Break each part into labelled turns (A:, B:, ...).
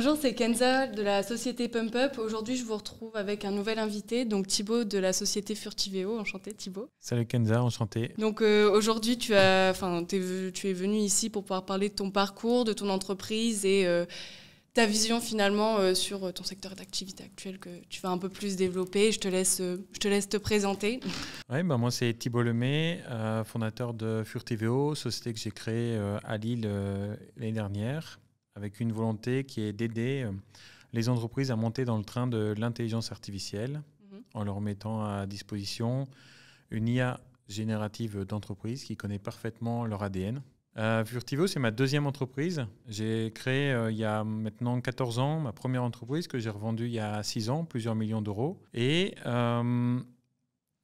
A: Bonjour, c'est Kenza de la société Pump Up. Aujourd'hui, je vous retrouve avec un nouvel invité, donc Thibaut de la société Furtiveo. Enchanté Thibaut.
B: Salut Kenza, enchanté.
A: Donc aujourd'hui, tu es venu ici pour pouvoir parler de ton parcours, de ton entreprise et ta vision finalement sur ton secteur d'activité actuel que tu vas un peu plus développer. Je te laisse te présenter.
B: Ouais, moi c'est Thibaut Lemay, fondateur de Furtiveo, société que j'ai créée à Lille l'année dernière, avec une volonté qui est d'aider les entreprises à monter dans le train de l'intelligence artificielle en leur mettant à disposition une IA générative d'entreprise qui connaît parfaitement leur ADN. Furtiveo, c'est ma deuxième entreprise. J'ai créé il y a maintenant 14 ans ma première entreprise que j'ai revendue il y a 6 ans, plusieurs millions d'euros. Et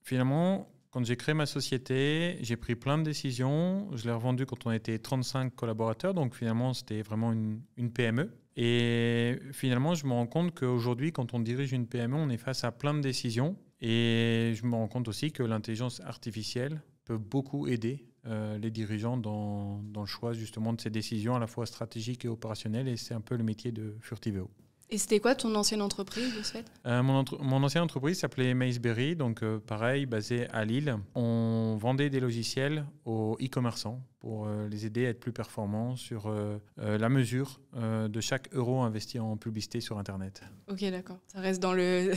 B: finalement, quand j'ai créé ma société, j'ai pris plein de décisions. Je l'ai revendue quand on était 35 collaborateurs, donc finalement, c'était vraiment une PME. Et finalement, je me rends compte qu'aujourd'hui, quand on dirige une PME, on est face à plein de décisions. Et je me rends compte aussi que l'intelligence artificielle peut beaucoup aider les dirigeants dans le choix justement de ces décisions à la fois stratégiques et opérationnelles. Et c'est un peu le métier de Furtiveo.
A: Et c'était quoi ton ancienne entreprise de ce fait ?
B: Mon ancienne entreprise s'appelait Maceberry, donc pareil, basée à Lille. On vendait des logiciels aux e-commerçants pour les aider à être plus performants sur la mesure de chaque euro investi en publicité sur Internet.
A: Ok, d'accord. Ça reste dans le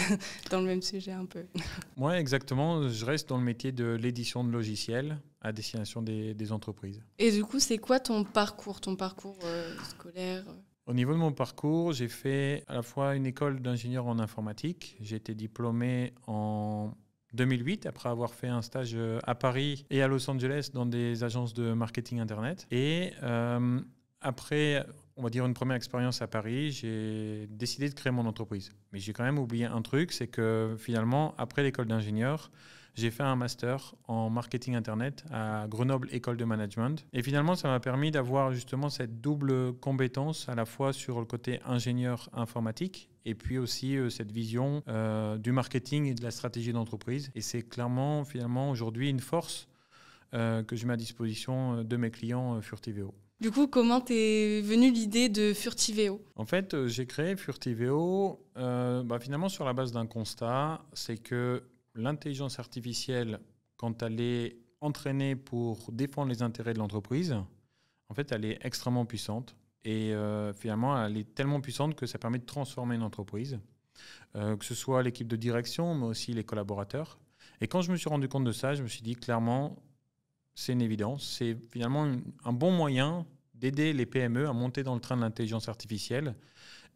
A: même sujet un peu.
B: Oui, exactement. Je reste dans le métier de l'édition de logiciels à destination des entreprises.
A: Et du coup, c'est quoi ton parcours scolaire ?
B: Au niveau de mon parcours, j'ai fait à la fois une école d'ingénieur en informatique. J'ai été diplômé en 2008 après avoir fait un stage à Paris et à Los Angeles dans des agences de marketing Internet. Et après, on va dire une première expérience à Paris, j'ai décidé de créer mon entreprise. Mais j'ai quand même oublié un truc, c'est que finalement, après l'école d'ingénieur, j'ai fait un master en marketing Internet à Grenoble École de Management. Et finalement, ça m'a permis d'avoir justement cette double compétence à la fois sur le côté ingénieur informatique et puis aussi cette vision du marketing et de la stratégie d'entreprise. Et c'est clairement, finalement, aujourd'hui une force que je mets à disposition de mes clients Furtiveo.
A: Du coup, comment t'es venue l'idée de Furtiveo ?
B: En fait, j'ai créé Furtiveo finalement sur la base d'un constat, c'est que l'intelligence artificielle, quand elle est entraînée pour défendre les intérêts de l'entreprise, en fait, elle est extrêmement puissante. Et finalement, elle est tellement puissante que ça permet de transformer une entreprise, que ce soit l'équipe de direction, mais aussi les collaborateurs. Et quand je me suis rendu compte de ça, je me suis dit clairement, c'est une évidence. C'est finalement un bon moyen d'aider les PME à monter dans le train de l'intelligence artificielle.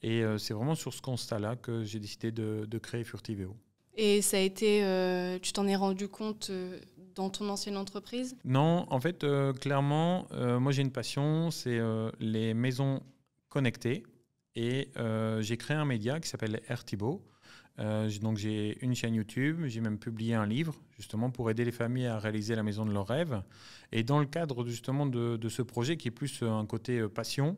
B: Et c'est vraiment sur ce constat-là que j'ai décidé de créer Furtiveo.
A: Et ça a été, tu t'en es rendu compte dans ton ancienne entreprise ?
B: Non, en fait, clairement, moi j'ai une passion, c'est les maisons connectées. Et j'ai créé un média qui s'appelle Thibaut. Donc j'ai une chaîne YouTube, j'ai même publié un livre justement pour aider les familles à réaliser la maison de leurs rêves. Et dans le cadre justement de ce projet qui est plus un côté passion,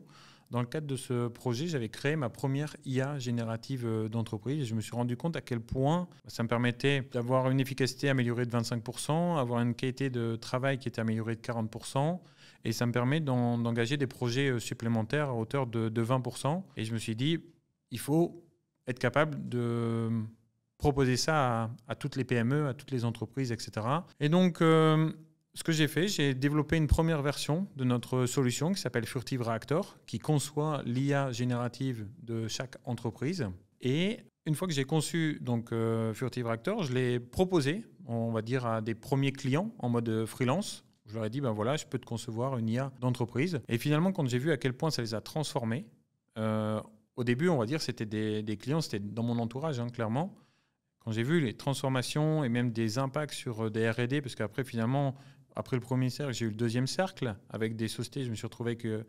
B: dans le cadre de ce projet, j'avais créé ma première IA générative d'entreprise et je me suis rendu compte à quel point ça me permettait d'avoir une efficacité améliorée de 25%, avoir une qualité de travail qui était améliorée de 40%. Et ça me permet d'engager des projets supplémentaires à hauteur de 20%. Et je me suis dit, il faut être capable de proposer ça à toutes les PME, à toutes les entreprises, etc. Et donc, ce que j'ai fait, j'ai développé une première version de notre solution qui s'appelle Furtive Reactor, qui conçoit l'IA générative de chaque entreprise. Et une fois que j'ai conçu donc, Furtive Reactor, je l'ai proposé, on va dire, à des premiers clients en mode freelance. Je leur ai dit, voilà, je peux te concevoir une IA d'entreprise. Et finalement, quand j'ai vu à quel point ça les a transformés, au début, on va dire, c'était des clients, c'était dans mon entourage, clairement. Quand j'ai vu les transformations et même des impacts sur des R&D, parce qu'après, finalement, après le premier cercle, j'ai eu le deuxième cercle avec des sociétés. Je me suis retrouvé qu'un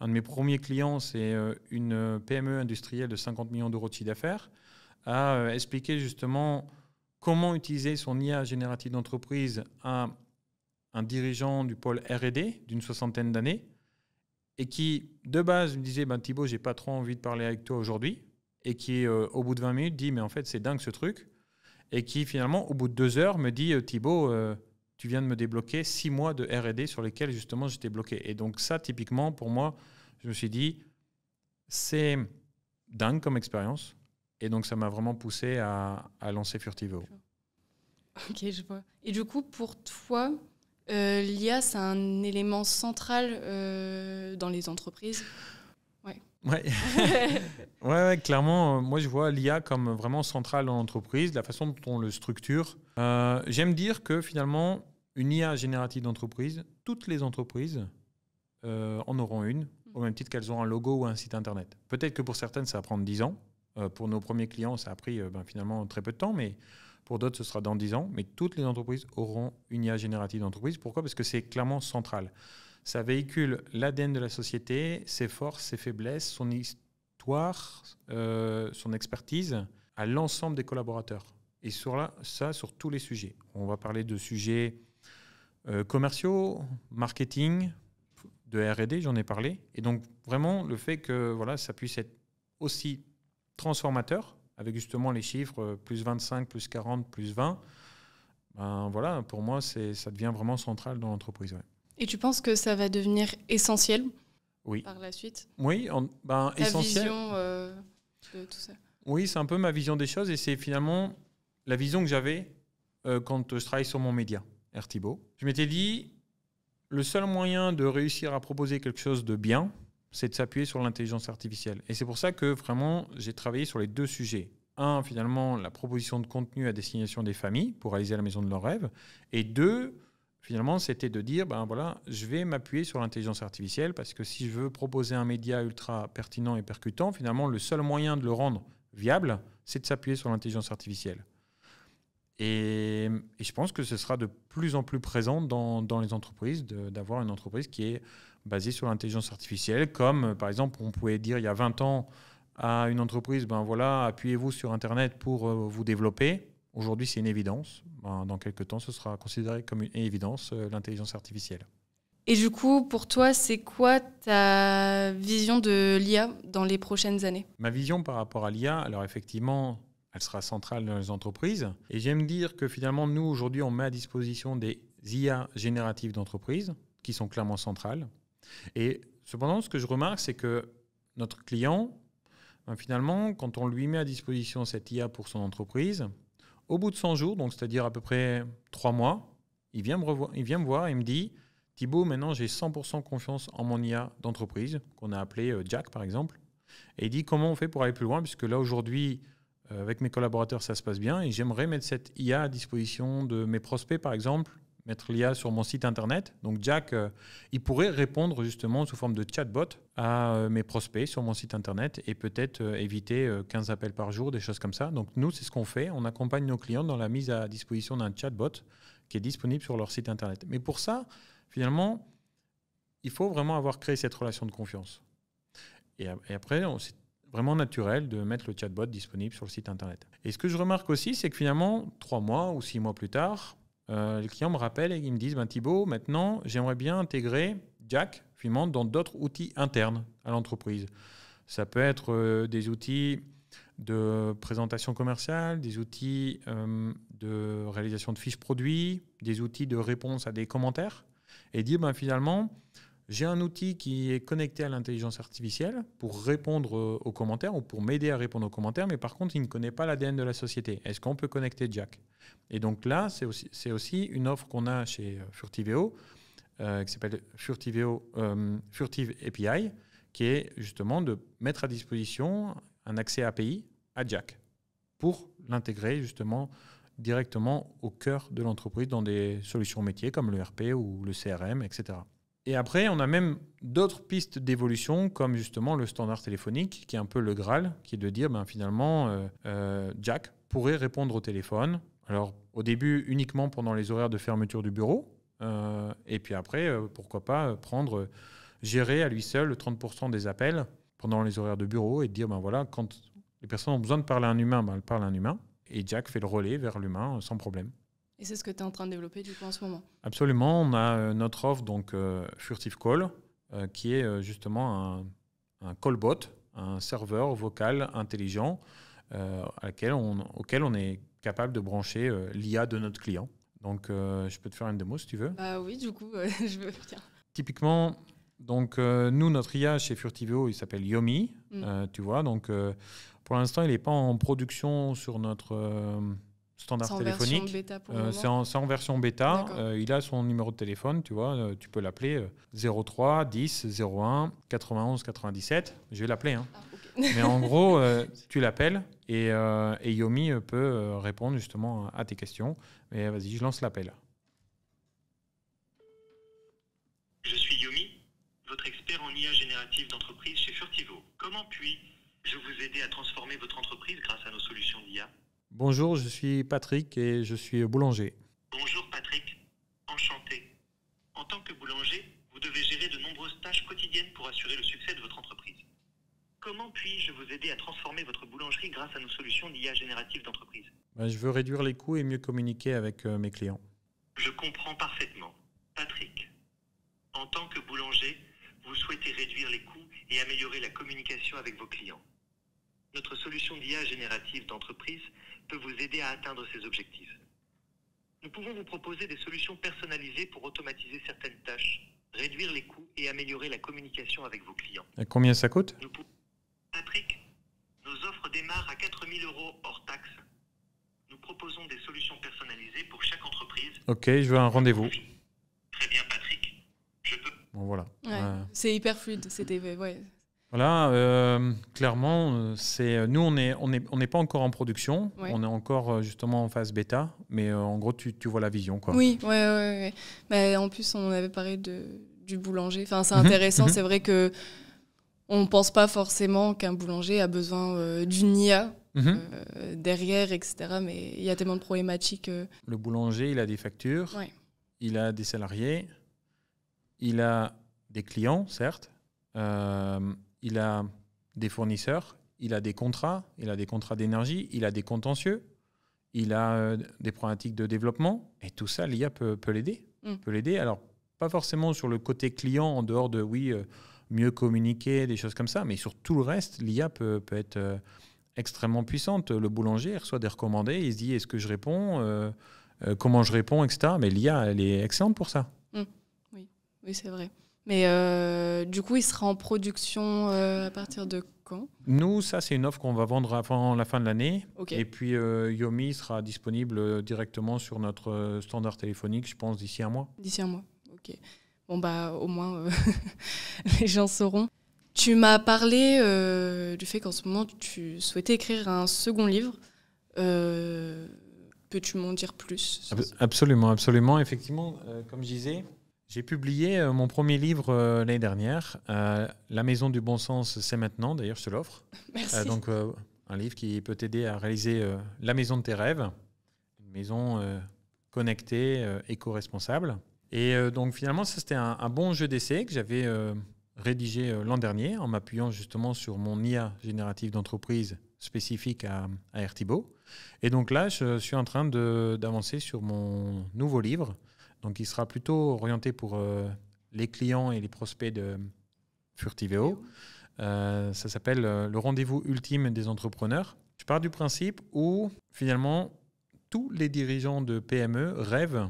B: de mes premiers clients, c'est une PME industrielle de 50 millions d'euros de chiffre d'affaires, a expliqué justement comment utiliser son IA générative d'entreprise à un dirigeant du pôle R&D d'une 60aine d'années et qui, de base, me disait Thibaut, j'ai pas trop envie de parler avec toi aujourd'hui, et qui, au bout de 20 minutes, dit mais en fait, c'est dingue ce truc, et qui, finalement, au bout de 2 heures, me dit Thibaut, tu viens de me débloquer 6 mois de R&D sur lesquels, justement, j'étais bloqué. Et donc ça, typiquement, pour moi, je me suis dit, c'est dingue comme expérience. Et donc, ça m'a vraiment poussé à lancer Furtiveo.
A: Ok, je vois. Et du coup, pour toi, l'IA, c'est un élément central dans les entreprises?
B: Ouais. Ouais, clairement, moi je vois l'IA comme vraiment centrale dans l'entreprise, la façon dont on le structure. J'aime dire que finalement, une IA générative d'entreprise, toutes les entreprises en auront une, au même titre qu'elles ont un logo ou un site internet. Peut-être que pour certaines, ça va prendre 10 ans. Pour nos premiers clients, ça a pris finalement très peu de temps, mais pour d'autres, ce sera dans 10 ans. Mais toutes les entreprises auront une IA générative d'entreprise. Pourquoi ? Parce que c'est clairement central. Ça véhicule l'ADN de la société, ses forces, ses faiblesses, son histoire, son expertise à l'ensemble des collaborateurs. Et sur tous les sujets. On va parler de sujets commerciaux, marketing, de R&D, j'en ai parlé. Et donc, vraiment, le fait que ça puisse être aussi transformateur, avec justement les chiffres plus 25, plus 40, plus 20, pour moi, ça devient vraiment central dans l'entreprise. Ouais.
A: Et tu penses que ça va devenir essentiel par la suite?
B: Oui, essentiel.
A: Ta vision de tout ça?
B: Oui, c'est un peu ma vision des choses et c'est finalement la vision que j'avais quand je travaillais sur mon média, Airtibo. Je m'étais dit, le seul moyen de réussir à proposer quelque chose de bien, c'est de s'appuyer sur l'intelligence artificielle. Et c'est pour ça que vraiment, j'ai travaillé sur les deux sujets. Un, finalement, la proposition de contenu à destination des familles pour réaliser la maison de leurs rêves. Et deux, finalement, c'était de dire, je vais m'appuyer sur l'intelligence artificielle parce que si je veux proposer un média ultra pertinent et percutant, finalement, le seul moyen de le rendre viable, c'est de s'appuyer sur l'intelligence artificielle. Et je pense que ce sera de plus en plus présent dans les entreprises, d'avoir une entreprise qui est basée sur l'intelligence artificielle, comme par exemple, on pouvait dire il y a 20 ans à une entreprise, appuyez-vous sur Internet pour vous développer. Aujourd'hui, c'est une évidence. Dans quelques temps, ce sera considéré comme une évidence, l'intelligence artificielle.
A: Et du coup, pour toi, c'est quoi ta vision de l'IA dans les prochaines années?
B: Ma vision par rapport à l'IA, alors effectivement, elle sera centrale dans les entreprises. Et j'aime dire que finalement, nous, aujourd'hui, on met à disposition des IA génératives d'entreprises qui sont clairement centrales. Et cependant, ce que je remarque, c'est que notre client, finalement, quand on lui met à disposition cette IA pour son entreprise, au bout de 100 jours, donc c'est-à-dire à peu près 3 mois, il vient me voir et me dit « Thibaut, maintenant j'ai 100% confiance en mon IA d'entreprise, qu'on a appelé Jack par exemple. » Et il dit « Comment on fait pour aller plus loin ? Puisque là aujourd'hui, avec mes collaborateurs, ça se passe bien et j'aimerais mettre cette IA à disposition de mes prospects par exemple, mettre l'IA sur mon site internet. Donc Jack, il pourrait répondre justement sous forme de chatbot à mes prospects sur mon site internet et peut-être éviter 15 appels par jour, des choses comme ça. Donc nous, c'est ce qu'on fait. On accompagne nos clients dans la mise à disposition d'un chatbot qui est disponible sur leur site internet. Mais pour ça, finalement, il faut vraiment avoir créé cette relation de confiance. Et après, c'est vraiment naturel de mettre le chatbot disponible sur le site internet. Et ce que je remarque aussi, c'est que finalement, 3 mois ou 6 mois plus tard, les clients me rappellent et ils me disent Thibaut, maintenant, j'aimerais bien intégrer Jack finalement dans d'autres outils internes à l'entreprise. Ça peut être des outils de présentation commerciale, des outils de réalisation de fiches produits, des outils de réponse à des commentaires. Et dire finalement, j'ai un outil qui est connecté à l'intelligence artificielle pour répondre aux commentaires ou pour m'aider à répondre aux commentaires, mais par contre, il ne connaît pas l'ADN de la société. Est-ce qu'on peut connecter Jack ? Et donc là, c'est aussi une offre qu'on a chez Furtiveo, qui s'appelle Furtive API, qui est justement de mettre à disposition un accès API à Jack pour l'intégrer justement directement au cœur de l'entreprise dans des solutions métiers comme le RP ou le CRM, etc. Et après, on a même d'autres pistes d'évolution, comme justement le standard téléphonique, qui est un peu le Graal, qui est de dire finalement, Jack pourrait répondre au téléphone. Alors, au début, uniquement pendant les horaires de fermeture du bureau. Et puis après, pourquoi pas gérer à lui seul 30% des appels pendant les horaires de bureau et dire, quand les personnes ont besoin de parler à un humain, elles parlent à un humain. Et Jack fait le relais vers l'humain sans problème.
A: Et c'est ce que tu es en train de développer du coup en ce moment?
B: Absolument. On a notre offre, donc Furtive Call, qui est justement un callbot, un serveur vocal intelligent auquel on est capable de brancher l'IA de notre client. Donc, je peux te faire une démo si tu veux.
A: Oui, du coup, je veux bien.
B: Typiquement, Donc, nous, notre IA chez Furtiveo, il s'appelle Yomi. Tu vois, donc pour l'instant, il n'est pas en production sur notre standard téléphonique. C'est en version bêta. Il a son numéro de téléphone, tu vois. Tu peux l'appeler 03 10 01 91 97. Je vais l'appeler. Hein. Mais en gros, tu l'appelles et Yomi peut répondre justement à tes questions. Mais vas-y, je lance l'appel.
C: Je suis Yomi, votre expert en IA générative d'entreprise chez Furtiveo. Comment puis-je vous aider à transformer votre entreprise grâce à nos solutions d'IA ?
B: Bonjour, je suis Patrick et je suis boulanger.
C: Bonjour Patrick, enchanté. En tant que boulanger, vous devez gérer de nombreuses tâches quotidiennes pour assurer le succès de votre entreprise. Comment puis-je vous aider à transformer votre boulangerie grâce à nos solutions d'IA générative d'entreprise ?
B: Je veux réduire les coûts et mieux communiquer avec mes clients.
C: Je comprends parfaitement. Patrick, en tant que boulanger, vous souhaitez réduire les coûts et améliorer la communication avec vos clients. Notre solution d'IA générative d'entreprise peut vous aider à atteindre ces objectifs. Nous pouvons vous proposer des solutions personnalisées pour automatiser certaines tâches, réduire les coûts et améliorer la communication avec vos clients.
B: Et combien ça coûte ?
C: Patrick, nos offres démarrent à 4 000 € hors taxe. Nous proposons des solutions personnalisées pour chaque entreprise.
B: Ok, je veux un rendez-vous.
C: Très bien, Patrick. Je peux.
B: Bon, voilà.
A: C'est hyper fluide. C'était
B: Voilà, clairement, nous, on n'est pas encore en production.
A: Ouais.
B: On est encore justement en phase bêta. Mais en gros, tu vois la vision, quoi.
A: Oui, ouais. Mais en plus, on avait parlé du boulanger. Enfin, c'est intéressant. C'est vrai que on ne pense pas forcément qu'un boulanger a besoin d'une IA derrière, etc. Mais il y a tellement de problématiques.
B: Le boulanger, il a des factures, il a des salariés, il a des clients, certes, il a des fournisseurs, il a des contrats d'énergie, il a des contentieux, il a des problématiques de développement. Et tout ça, l'IA peut l'aider. Peut l'aider. Alors, pas forcément sur le côté client, en dehors de, mieux communiquer, des choses comme ça, mais sur tout le reste, l'IA peut être extrêmement puissante. Le boulanger il reçoit des recommandés, il se dit est-ce que je réponds, comment je réponds, etc. Mais l'IA, elle est excellente pour ça.
A: Oui, c'est vrai. Mais du coup, il sera en production à partir de quand ?
B: Nous, ça, c'est une offre qu'on va vendre avant la fin de l'année.
A: Okay.
B: Et puis, Yomi sera disponible directement sur notre standard téléphonique, je pense, d'ici un mois.
A: D'ici un mois, ok. Bon, au moins, les gens sauront. Tu m'as parlé du fait qu'en ce moment, tu souhaitais écrire un second livre. Peux-tu m'en dire plus ?
B: Absolument. Effectivement, comme je disais, j'ai publié mon premier livre l'année dernière. La maison du bon sens, c'est maintenant. D'ailleurs, je te l'offre.
A: Merci.
B: Donc, un livre qui peut t'aider à réaliser la maison de tes rêves. Une maison connectée, éco-responsable. Et donc finalement, ça c'était un bon jeu d'essai que j'avais rédigé l'an dernier en m'appuyant justement sur mon IA générative d'entreprise spécifique à Airtibo. Et donc là, je suis en train d'avancer sur mon nouveau livre. Donc il sera plutôt orienté pour les clients et les prospects de Furtiveo. Ça s'appelle Le rendez-vous ultime des entrepreneurs. Je pars du principe où finalement tous les dirigeants de PME rêvent,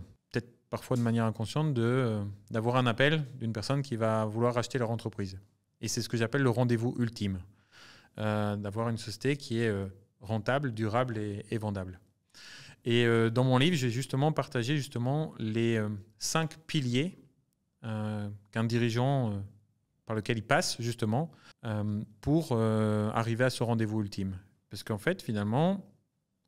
B: parfois de manière inconsciente, d'avoir un appel d'une personne qui va vouloir racheter leur entreprise. Et c'est ce que j'appelle le rendez-vous ultime. D'avoir une société qui est rentable, durable et vendable. Et dans mon livre, j'ai justement partagé les 5 piliers qu'un dirigeant par lequel il passe justement pour arriver à ce rendez-vous ultime. Parce qu'en fait, finalement,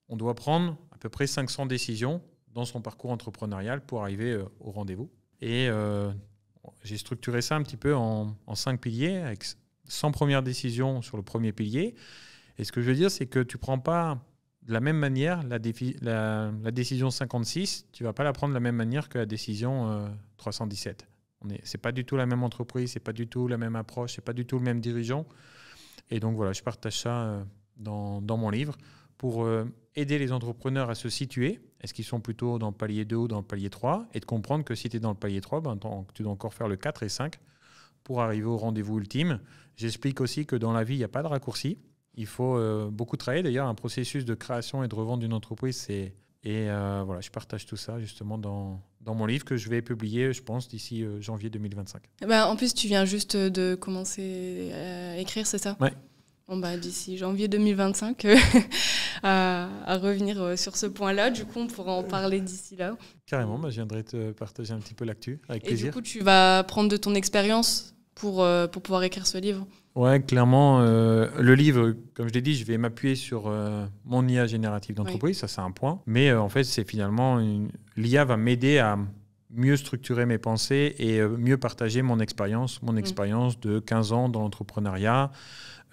B: on doit prendre à peu près 500 décisions dans son parcours entrepreneurial pour arriver au rendez-vous. Et j'ai structuré ça un petit peu en 5 piliers, avec 100 premières décisions sur le premier pilier. Et ce que je veux dire, c'est que tu ne prends pas de la même manière la décision 56, tu ne vas pas la prendre de la même manière que la décision 317. Ce n'est pas du tout la même entreprise, ce n'est pas du tout la même approche, ce n'est pas du tout le même dirigeant. Et donc voilà, je partage ça dans mon livre pour aider les entrepreneurs à se situer. Est-ce qu'ils sont plutôt dans le palier 2 ou dans le palier 3 ? Et de comprendre que si tu es dans le palier 3, tu dois encore faire le 4 et 5 pour arriver au rendez-vous ultime. J'explique aussi que dans la vie, il n'y a pas de raccourci. Il faut beaucoup travailler. D'ailleurs, un processus de création et de revente d'une entreprise, voilà, je partage tout ça justement dans dans mon livre que je vais publier, je pense, d'ici janvier 2025.
A: En plus, tu viens juste de commencer à écrire, c'est ça?
B: Ouais.
A: Bon, d'ici janvier 2025, à revenir sur ce point-là. Du coup, on pourra en parler d'ici là.
B: Carrément, je viendrai te partager un petit peu l'actu, avec plaisir.
A: Et du coup, tu vas prendre de ton expérience pour pouvoir écrire ce livre?
B: Ouais, clairement, le livre, comme je l'ai dit, je vais m'appuyer sur mon IA générative d'entreprise, ça c'est un point. Mais en fait, c'est finalement, l'IA va m'aider à mieux structurer mes pensées et mieux partager mon expérience de 15 ans dans l'entrepreneuriat,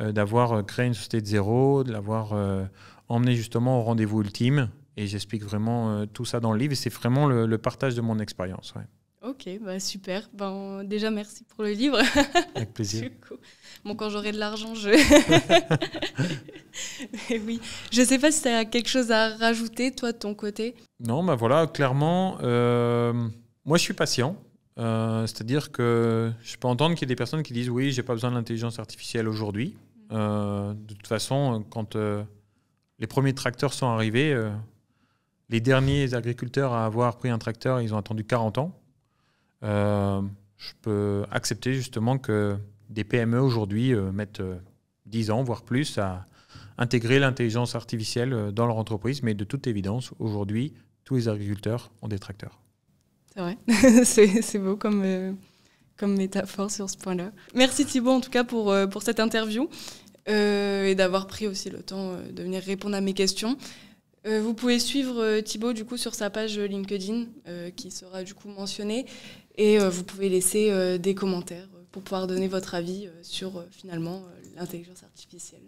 B: d'avoir créé une société de zéro, de l'avoir emmené justement au rendez-vous ultime. Et j'explique vraiment tout ça dans le livre et c'est vraiment le partage de mon expérience. Ouais.
A: Ok, super. Déjà, merci pour le livre.
B: Avec plaisir.
A: Bon, quand j'aurai de l'argent, Mais oui. Je ne sais pas si tu as quelque chose à rajouter, toi, de ton côté.
B: Non, voilà, clairement, moi, je suis patient. C'est-à-dire que je peux entendre qu'il y a des personnes qui disent « Oui, je n'ai pas besoin de l'intelligence artificielle aujourd'hui. » De toute façon, quand les premiers tracteurs sont arrivés, les derniers agriculteurs à avoir pris un tracteur, ils ont attendu 40 ans. Je peux accepter justement que des PME aujourd'hui mettent 10 ans, voire plus, à intégrer l'intelligence artificielle dans leur entreprise. Mais de toute évidence, aujourd'hui, tous les agriculteurs ont des tracteurs.
A: C'est vrai, c'est beau comme métaphore sur ce point-là. Merci Thibaut en tout cas pour cette interview et d'avoir pris aussi le temps de venir répondre à mes questions. Vous pouvez suivre Thibaut du coup sur sa page LinkedIn qui sera du coup mentionnée et vous pouvez laisser des commentaires pour pouvoir donner votre avis sur finalement l'intelligence artificielle.